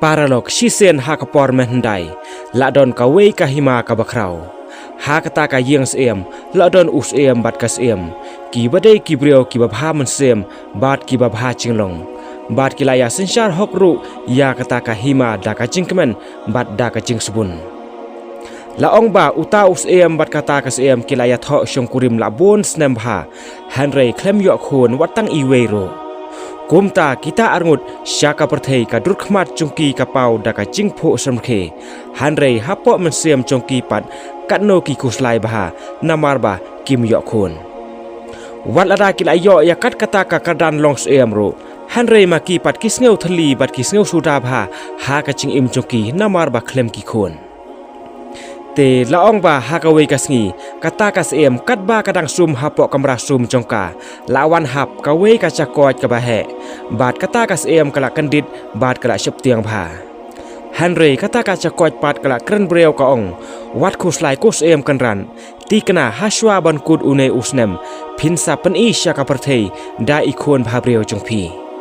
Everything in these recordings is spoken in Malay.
paralog shisen hakapor mehendai ladon kawe kahima kabakrau hakata ka yeng sem ladon us em bat kas em ki badai ki brio ki babha mensem bat ki babha chinglong bat ki laya sensar hokru ya kata ka hima da ka jingkemen bat da ka jingsbun la ong ba uta us em bat kata kas em ki laya tho shongkurim la bon snem bha hanrei klem yo khon watang iwero kumta kita arngut syaka perthei ka durkhmat chungki kapau daka jingpho samkhe hanrei hapo mensiam chungki pat katno ki kuslai bha namarba kim yo khon walada kila yo ya kat kata ka kadan longs em ro hanrei ma ki pat kisngeu thali bat kisngeu suda bha ha ka ching im chungki namarba khlem ki khon te laong ba hakawe kasngi kata kas em katba kadang sum hapo kamra sum jongka lawan hap kawe kacakot kabahe bat kata kas em kala kendit bat kala syeptiang bha hanrei kata kacakot pat kala kren breu ka ong wat khuslai kus em kanran tikna haswa ban kud une usnem phinsa pen isya ka perthei da ikhon bha breu jongphi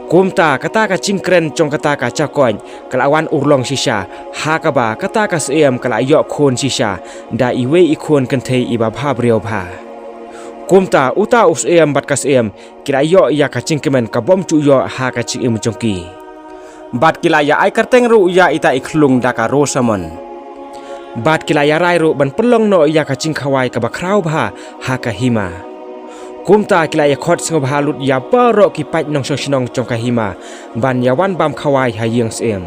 kumta kata ka cingkren jong kata ka chakon kalawan urlong sisa hakaba kata ka sem kala yo khon sisa da iwe ikhon kanthei iba bha breu bha kumta uta us em bat kas em kila yo ya ka cingkemen ka bom chu yo ha ka ching im jongki bat kila ya ai karteng ru ya ita ikhlung da ka ro samon bat kila ya rai ru ban pelong no ya ka cingkhawai ka ba khrau bha ha ka hima kumta kila ya khot sngop halut ya paro ki pait nong shnong chong ka hima ban ya wan bam khawai ha yeng sem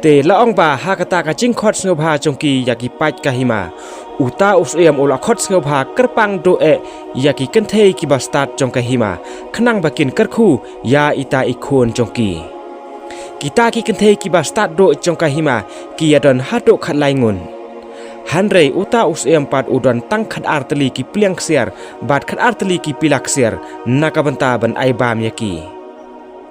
te laong ba ha kata ka ching khot sngop ha chong ki ya ki pait ka hima uta us em ola khot sngop ha kerpang do e ya ki kenthei ki ba start chong ka hima khnang bakin kerkhu ya ita ikhon chong ki kita ki kenthei ki ba start do chong ka hima ki ya don ha do khat lai ngun hanrei uta us em pat udon tang khat arteli ki pliang ksiar bat khat arteli ki pilak ksiar nakabanta ban ai bam yaki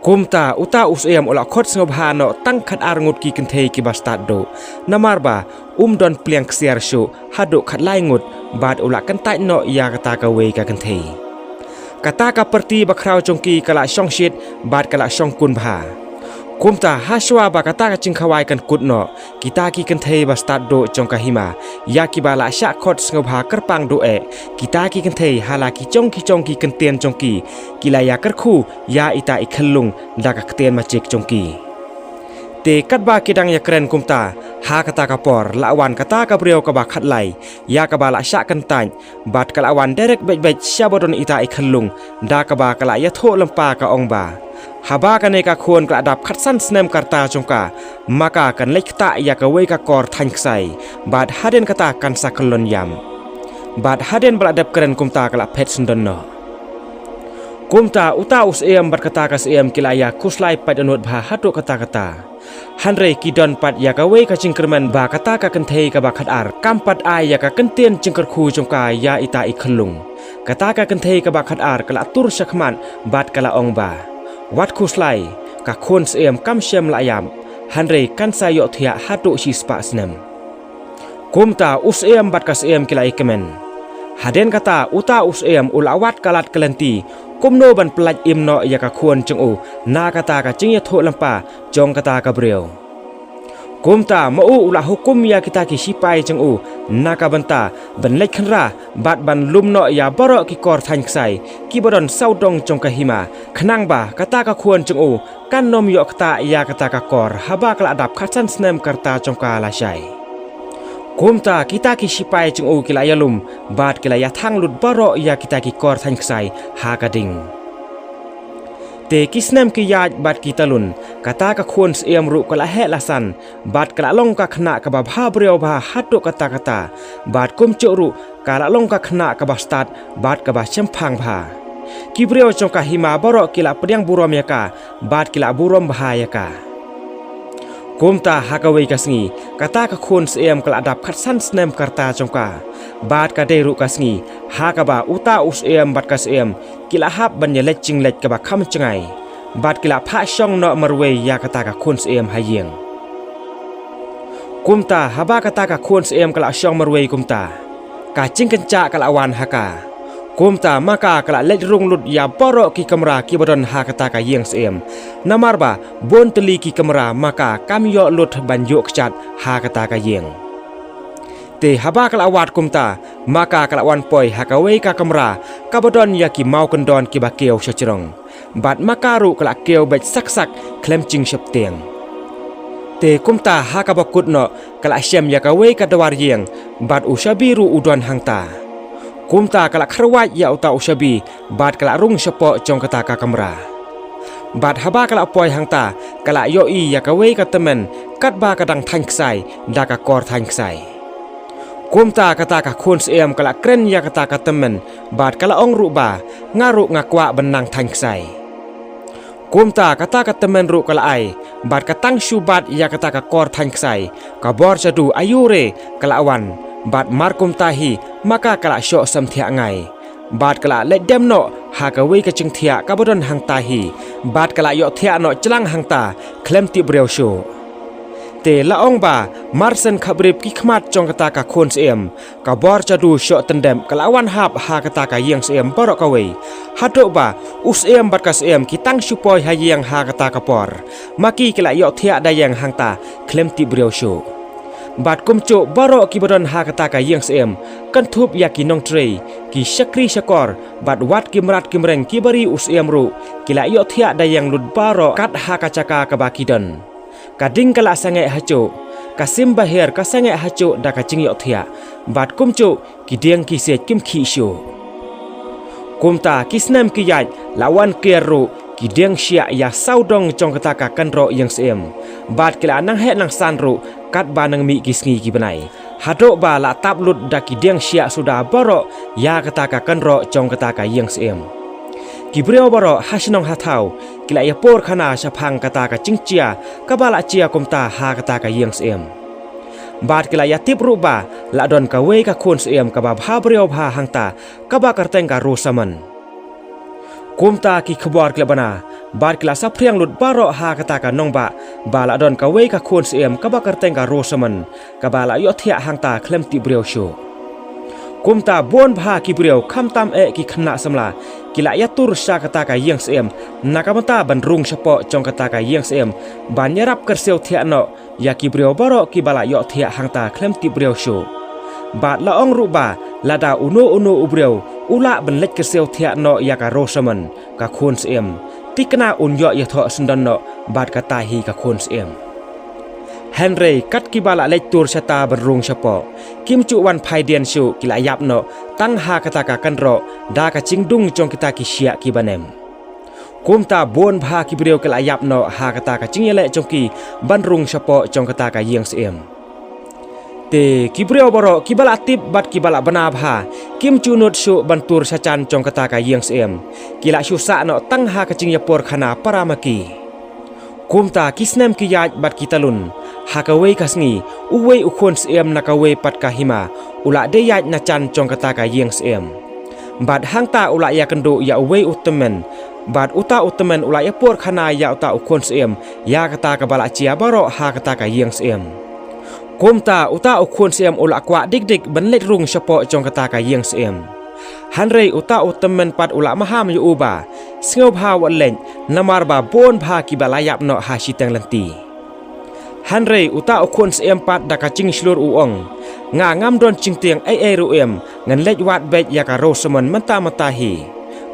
kumta uta us em ola khot sngop ha no tang khat arngut ki kenthei ki bastat do namarba don pliang ksiar shu hado khat lai ngut bat ola kantai no ya kata ka we ka kenthei kata ka perti bakrau chongki kala shongshit bat kala shongkun bha kumta haswa ba kata ka cingkhawai kan kutno kita ki kenthei ba start do chongka hima ya ki bala sha khot sngobha kerpang do e kita ki kenthei hala ki chongki kenten chongki kilaya kerkhu ya ita ikhallung daka kten machik chongki te katba kidang ya kren kumta ha kata ka por lawan kata ka breu ka ba khatlai ya ka bala sha kan tan bat kalawan derek bej syabodon ita ikhallung daka ba kala ya tho lampa ka ongba haba kane ka khon ka adap khatsan snem karta chongka maka kan lekta ya ka we ka kor thain ksai bat haden kata kan saklon yam bat haden bladap keren kumta kala phet sundon no kumta uta us em bat kata kas em kilaya kuslai pat anut bha hatu kata hanrei kidon pat ya ka we ka cingkerman ba kata ka kenthei ka ba khat ar kampat ai ya ka kentien cingker khu chongka ya ita ikhlung kata ka kenthei ka ba khat ar kala tur sakhman bat kala ong ba wat kuslai ka khon sem kam shem layam hanrei kan sayo thia hatu si spa snem kumta us em bat kas em kilai kemen haden kata uta us em ulawat kalat kelenti kumno ban plaj imno ya ka khon chung na kata ka chingya tho lampa jong kata ka breu kumta mau ula hukum ya kita ki sipai chung naka banta ban lek khanra bat ban lumno ya baro ki kor thain ksai ki bodon saudong chong ka hima khnang ba kata ka khon chung kan nom yo kata ya kata ka kor haba kala adap khatsan snem karta chong ka la shai kumta kita ki sipai chung kila yalum bat kila ya thang lut baro ya kita ki kor thain ksai ha ka ding te kisnem ki yaj bat kita lun kata ka khon sem ru kala he lasan bat kala long ka khna ka ba bha breu bha hatu kata bat kum choru kala long ka khna ka ba start bat ka ba chemphang bha ki breu chong ka hima baro kila pediang burom yaka bat kila burom bha yaka kumta hakawe kasngi kata ka khon sem kala adap khatsan snem karta chongka bat ka deru kasngi hakaba uta us em bat kas em kila hap ban yelek chinglek ka ba kham chngai bat kila pha shong no marwe ya kata ka khon em hayeng kumta haba kata ka khon em kala shong marwe kumta ka chingkenca kala awan haka kum ta maka kala lej rung lut ya borok ki kamera ki badon ha kata ka yeng sem namar ba bon teli ki kamera maka kam yo lut banjo kchat ha kata ka yeng te haba kala wat kum ta maka kala wan poi ha ka wei ka kamera ka badon ya ki mau kendon ki ba keu chachrong bat maka ru kala keu bet sak sak klem ching shep tieng te kum ta ha ka bakut no kala syam ya ka wei ka dawar yeng bat usabiru udon hang ta kum ta kala kharwat ya uta usabi bat kala rung sepo jong kata ka kamera bat haba kala poi hang ta kala yo i ya ka wei ka temen kat ba kadang thang ksai da ka kor thang ksai kum ta kata ka khun sem kala kren ya kata ka temen bat kala ong ru ba ngaru ngakwa benang thang ksai kum ta kata ka temen ru kala ai bat katang syubat ya kata ka kor thang ksai ka bor jadu ayure kala awan bat markum tahi maka kala syok sam thia ngai bat kala let dem no ha ka wei ka ching thia ka bodon hang tahi bat kala yo thia no chlang hang ta klem ti breu shu te la ong ba marsen khabrip ki khmat chong kata ka khon sem ka bor chadu syok tendem kala wan hap ha kata ka yeng sem borok ka wei hado ba us em bat ka sem ki tang supoi ha yeng ha kata ka por maki kala yo thia da yeng hang ta klem ti breu shu bat kumcu borok ki bodon ha kata ka yeng sem kan thup ya ki nong trei ki sakri sakor bat wat ki mrat ki mreng ki bari us em ru kila yo thia da yang lut baro kat ha ka chaka ka bakidon kading kala sange hacho kasim bahir ka sange hacho da ka ching yo thia bat kumcu ki dieng ki se kim khi shu kumta kisnam ki yaj lawan keru ki dieng sia ya saudong chong kata ka kan ro yeng sem bat kila nang he nang san ru kat banang mi kisngi ki benai hado ba la tap lut da ki dieng sia sudah boro ya kata ka kan ro chong kata ka yeng sem ki breo boro hasinong hathau kila ya por khana saphang kata ka chingchia ka bala chia kumta ha kata ka yeng sem bat kila ya tip ru ba la don ka wei ka khon sem ka ba bha breo bha hangta ka ba karteng ka ru saman kumta ki khbor kila bana bat kila sapriang lut baro ha kata ka nongba bala don ka wei ka khon sem ka ba karteng ka ro saman ka bala yo thia hangta klem ti breu shu kumta bon bha ki breu kham tam e ki khna samla kila ya tur sa kata ka yeng sem nakamata ban rung sapo chong kata ka yeng sem ban yarap kerseu thia no ya ki breu baro ki bala yo thia hangta klem ti breu shu bat la ong ru ba lada uno ubreu ula ban lek kerseu thia no ya ka ro saman ka khon sem tikna un yo ya tho sundan no bat kata hi ka khon sem Henry kat ki bala lek tur sata berung sapo kim chu wan phai dian shu kila yap no tang ha kata ka kan ro da ka chingdung chong kita ki sia ki banem kumta bon bha ki breu kila yap no ha kata ka chingyele chong ki ban rung sapo chong kata ka yeng sem te ki breu boro ki bala tip bat ki bala bana bha kim chu not shu ban tur sachan chong kata ka yeng sem kila shu sa no tang ha ka chingya por khana paramaki kumta kisnem ki yaj bat ki talun hakawei kasngi uwei ukhon sem nakawei pat kahima ula de yaj na chan chong kata ka yeng sem bat hangta ula ya kendo ya uwei utemen bat uta utemen ula ya por khana ya uta ukhon sem ya kata ka bala chia baro ha kata ka yeng sem kumta uta ukhon sem ula kwa dik banlet rung sapo chong kata ka yeng sem Hanrei uta utemen pat ula maham yu uba sngau bha wallen namar ba bon bha ki balayap no ha sitang lanti Hanrei uta ukhon sem pat da ka ching slur uong nga ngam don ching tiang ai ru em ngan lej wat bet ya ka ro saman manta matahi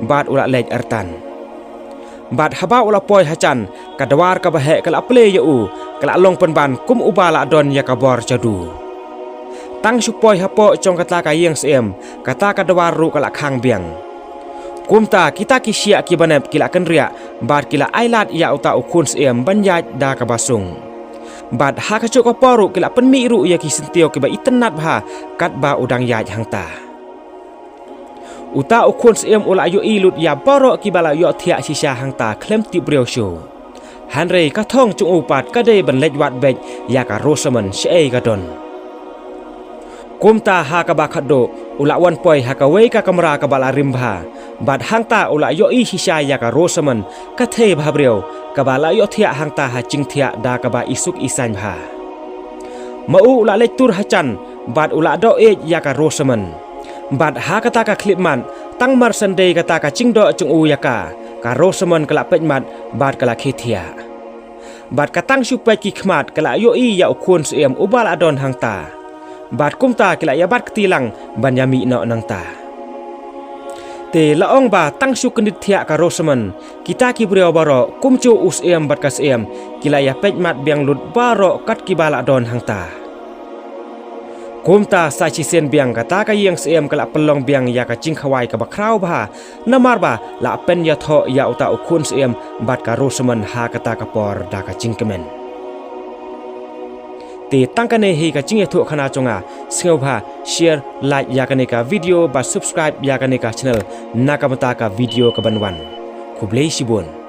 bat ula lej artan bat haba ula poi hachan kadawar ka bahe kala ple yu kala long penban kum ubala don ya ka bor jadu tang supoi hapo chong kata ka yeng sem kata kadawar ru kala khang biang kumta kita ki sia ki banep kila kenria bat kila ailat ya uta ukhon sem banjaj da ka basung bat ha ka chok poru kila penmi ru ya ki sintio ki ba itenat bha kat ba udang yaj hangta uta ukhon sem ula yo ilut ya boro ki bala yo thia sisa hangta klem ti breu shu Hanrei ka thong chung upat ka de ban lej wat bej ya ka rosaman sei ka don kumta ha ka ba khado ula wan poi ha ka wei ka kamera ka bala rimbha bat hangta ula yo i sisa ya ka rosaman ka the bha breu ka bala yo thia hangta ha ching thia da ka ba isuk isan bha mau ula lej tur hachan bat ula do e ya ka rosaman bat ha kata ka klipman ตั้งมารสันเดกตากะจิงดอจงอูยากากะโรสมันกะละเป็ดมัดบาดกะละเคเทียบาดกะตั้งชุไปกิขมาดกะละโยอียาอุควรเสียมอุบาลอดอนหังตาบาดกุมตากะละยาบัดกติลังบัญญามีเนาะนังตาเตละอองบาตั้งชุกนิดเทียกะโรสมันกิตากิบเรียวบารอกุมจูอุสเอมบัดกะเสียมกิละยาเป็ดมัดเบียงหลุดบารอกัดกิบาลอดอนหังตากุมตาสายชิเซนเบียงกะตากะเยียงเสียมกะละปลองเบียงยากะจิงขวายกะบะคราวบานามาร์บาละเป็นยาทอยาอุตาอุคุนเสียมบัดกะโรสมันหากะตากะปอร์ดากะจิงกะเมนตีตั้งกันในเฮกะจิงยะทุขนาจงอาเสียวบาแชร์ไลค์ยากะเนกะวิดีโอบา subscribe ยากะเนกะ channel นากะมตากะวิดีโอกะบันวันคุบเลชิบุน